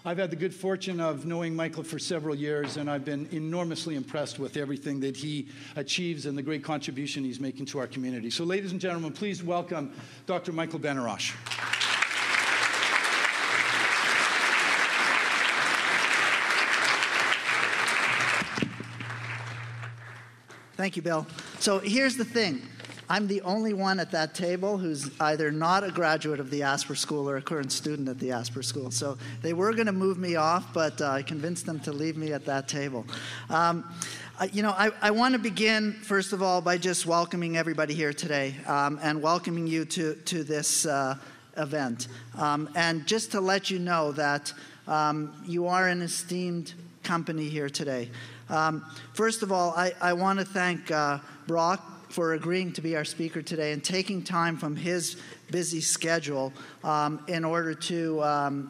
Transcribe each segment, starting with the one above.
I've had the good fortune of knowing Michael for several years, and I've been enormously impressed with everything that he achieves and the great contribution he's making to our community. So, ladies and gentlemen, please welcome Dr. Michael Benarosh. Thank you, Bill. So here's the thing. I'm the only one at that table who's either not a graduate of the Asper School or a current student at the Asper School. So they were going to move me off, but I convinced them to leave me at that table. I want to begin, first of all, by just welcoming everybody here today and welcoming you to this event. And just to let you know that you are an esteemed company here today. First of all, I want to thank Brock for agreeing to be our speaker today and taking time from his busy schedule in order to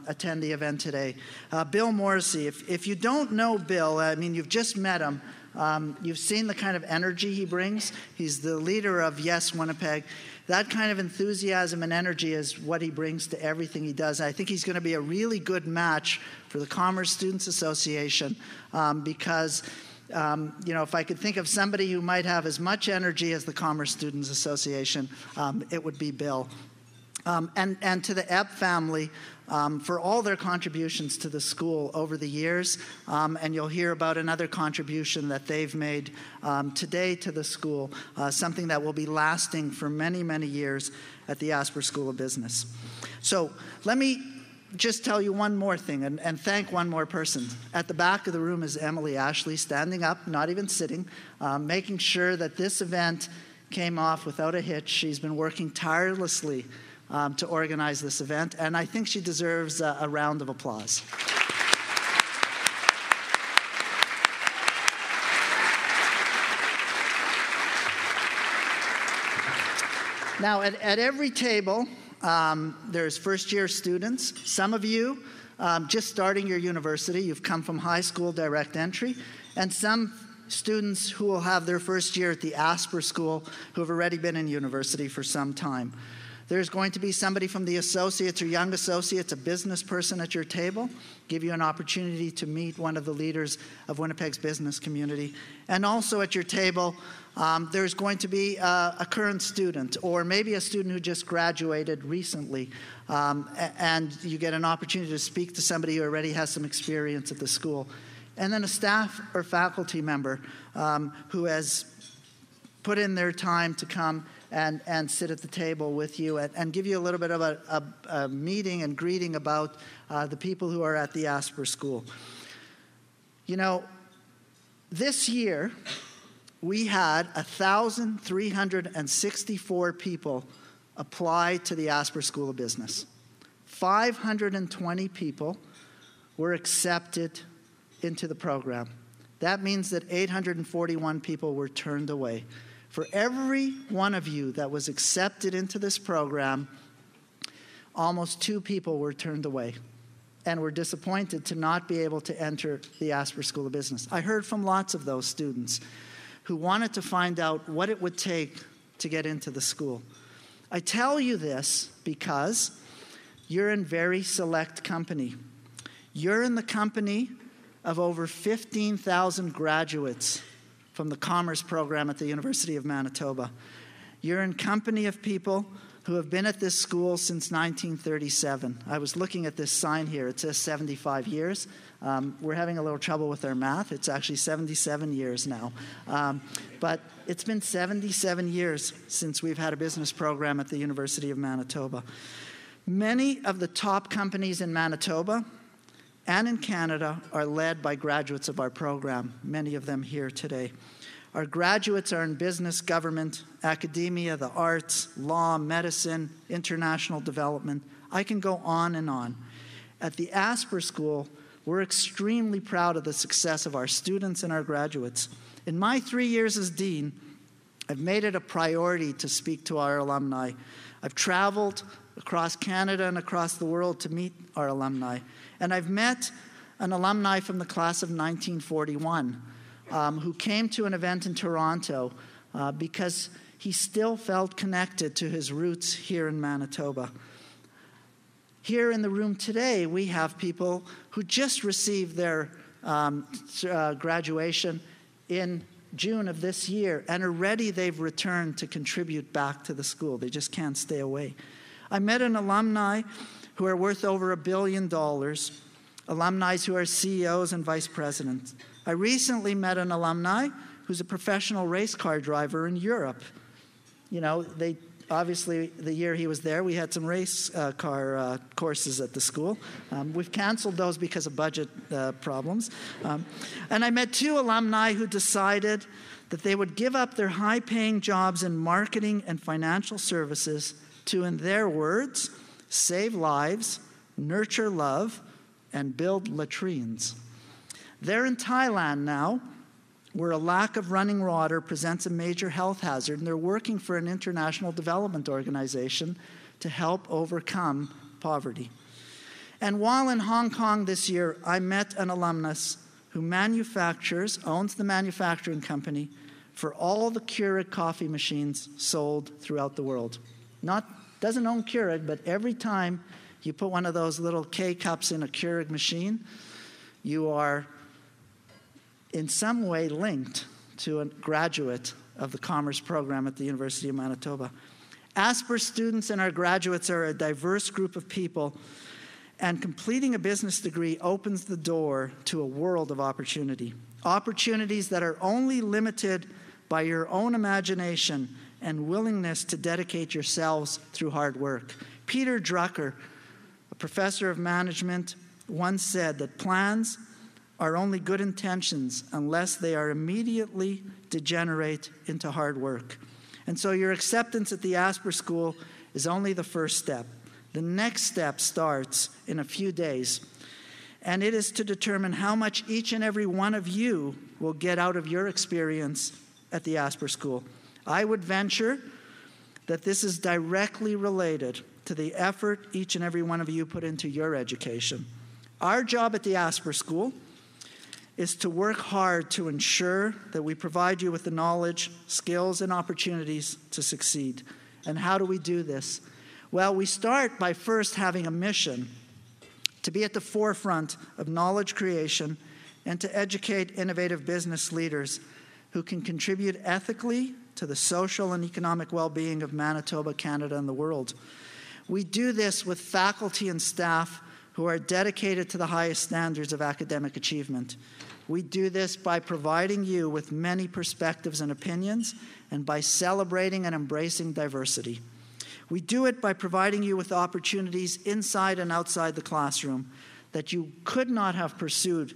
attend the event today. Bill Morrissey, if you don't know Bill, I mean, you've just met him. You've seen the kind of energy he brings. He's the leader of Yes Winnipeg. That kind of enthusiasm and energy is what he brings to everything he does. I think he's going to be a really good match for the Commerce Students Association because if I could think of somebody who might have as much energy as the Commerce Students Association, it would be Bill. And to the Epp family for all their contributions to the school over the years. And you'll hear about another contribution that they've made today to the school, something that will be lasting for many, many years at the Asper School of Business. So let me just tell you one more thing and thank one more person. At the back of the room is Emily Ashley, standing up, not even sitting, making sure that this event came off without a hitch. She's been working tirelessly to organize this event, and I think she deserves a round of applause. Now, at every table, there's first-year students. Some of you just starting your university. You've come from high school direct entry. And some students who will have their first year at the Asper School who have already been in university for some time. There's going to be somebody from the associates or young associates, a business person at your table, give you an opportunity to meet one of the leaders of Winnipeg's business community. And also at your table, there's going to be a current student or maybe a student who just graduated recently. And you get an opportunity to speak to somebody who already has some experience at the school. And then a staff or faculty member who has put in their time to come and sit at the table with you and give you a little bit of a meeting and greeting about the people who are at the Asper School. You know, this year we had 1,364 people apply to the Asper School of Business. 520 people were accepted into the program. That means that 841 people were turned away. For every one of you that was accepted into this program, almost 2 people were turned away and were disappointed to not be able to enter the Asper School of Business. I heard from lots of those students who wanted to find out what it would take to get into the school. I tell you this because you're in very select company. You're in the company of over 15,000 graduates from the Commerce program at the University of Manitoba. You're in company of people who have been at this school since 1937. I was looking at this sign here. It says 75 years. We're having a little trouble with our math. It's actually 77 years now. But it's been 77 years since we've had a business program at the University of Manitoba. Many of the top companies in Manitoba and in Canada are led by graduates of our program, many of them here today. Our graduates are in business, government, academia, the arts, law, medicine, international development. I can go on and on. At the Asper School, we're extremely proud of the success of our students and our graduates. In my 3 years as dean, I've made it a priority to speak to our alumni. I've traveled across Canada and across the world to meet our alumni. And I've met an alumni from the class of 1941 who came to an event in Toronto because he still felt connected to his roots here in Manitoba. Here in the room today, we have people who just received their graduation in June of this year, and already they've returned to contribute back to the school. They just can't stay away. I met an alumni who are worth over $1 billion, alumni who are CEOs and vice presidents. I recently met an alumni who's a professional race car driver in Europe. You know, obviously, the year he was there, we had some race car courses at the school. We've canceled those because of budget problems. And I met 2 alumni who decided that they would give up their high-paying jobs in marketing and financial services to, in their words, save lives, nurture love, and build latrines. They're in Thailand now, where a lack of running water presents a major health hazard, and they're working for an international development organization to help overcome poverty. And while in Hong Kong this year, I met an alumnus who owns the manufacturing company for all the Keurig coffee machines sold throughout the world. Doesn't own Keurig, but every time you put one of those little K-cups in a Keurig machine, you are in some way linked to a graduate of the commerce program at the University of Manitoba. Asper students and our graduates are a diverse group of people, and completing a business degree opens the door to a world of opportunity. Opportunities that are only limited by your own imagination and willingness to dedicate yourselves through hard work. Peter Drucker, a professor of management, once said that plans are only good intentions unless they are immediately degenerate into hard work. And so your acceptance at the Asper School is only the first step. The next step starts in a few days, and it is to determine how much each and every one of you will get out of your experience at the Asper School. I would venture that this is directly related to the effort each and every one of you put into your education. Our job at the Asper School is to work hard to ensure that we provide you with the knowledge, skills, and opportunities to succeed. And how do we do this? Well, we start by first having a mission to be at the forefront of knowledge creation and to educate innovative business leaders who can contribute ethically to the social and economic well-being of Manitoba, Canada, and the world. We do this with faculty and staff who are dedicated to the highest standards of academic achievement. We do this by providing you with many perspectives and opinions, and by celebrating and embracing diversity. We do it by providing you with opportunities inside and outside the classroom that you could not have pursued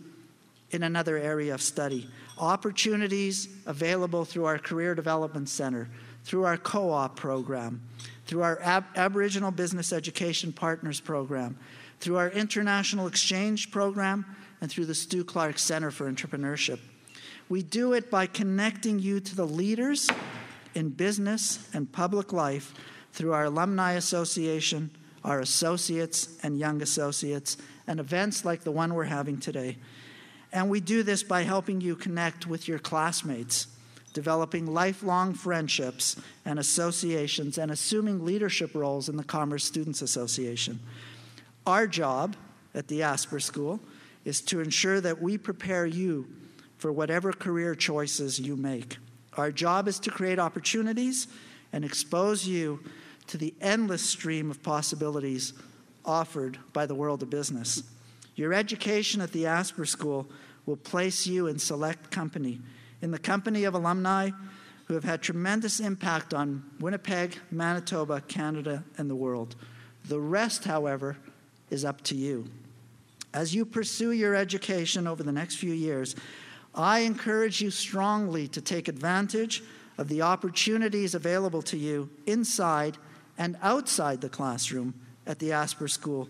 in another area of study. Opportunities available through our Career Development Center, through our co-op program, through our Aboriginal Business Education Partners program, through our International Exchange program, and through the Stu Clark Center for Entrepreneurship. We do it by connecting you to the leaders in business and public life through our Alumni Association, our associates and young associates, and events like the one we're having today. And we do this by helping you connect with your classmates, developing lifelong friendships and associations, and assuming leadership roles in the Commerce Students Association. Our job at the Asper School is to ensure that we prepare you for whatever career choices you make. Our job is to create opportunities and expose you to the endless stream of possibilities offered by the world of business. Your education at the Asper School will place you in select company, in the company of alumni who have had tremendous impact on Winnipeg, Manitoba, Canada, and the world. The rest, however, is up to you. As you pursue your education over the next few years, I encourage you strongly to take advantage of the opportunities available to you inside and outside the classroom at the Asper School.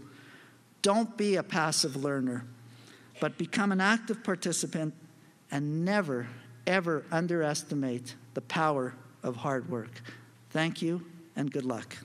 Don't be a passive learner, but become an active participant, and never, ever underestimate the power of hard work. Thank you, and good luck.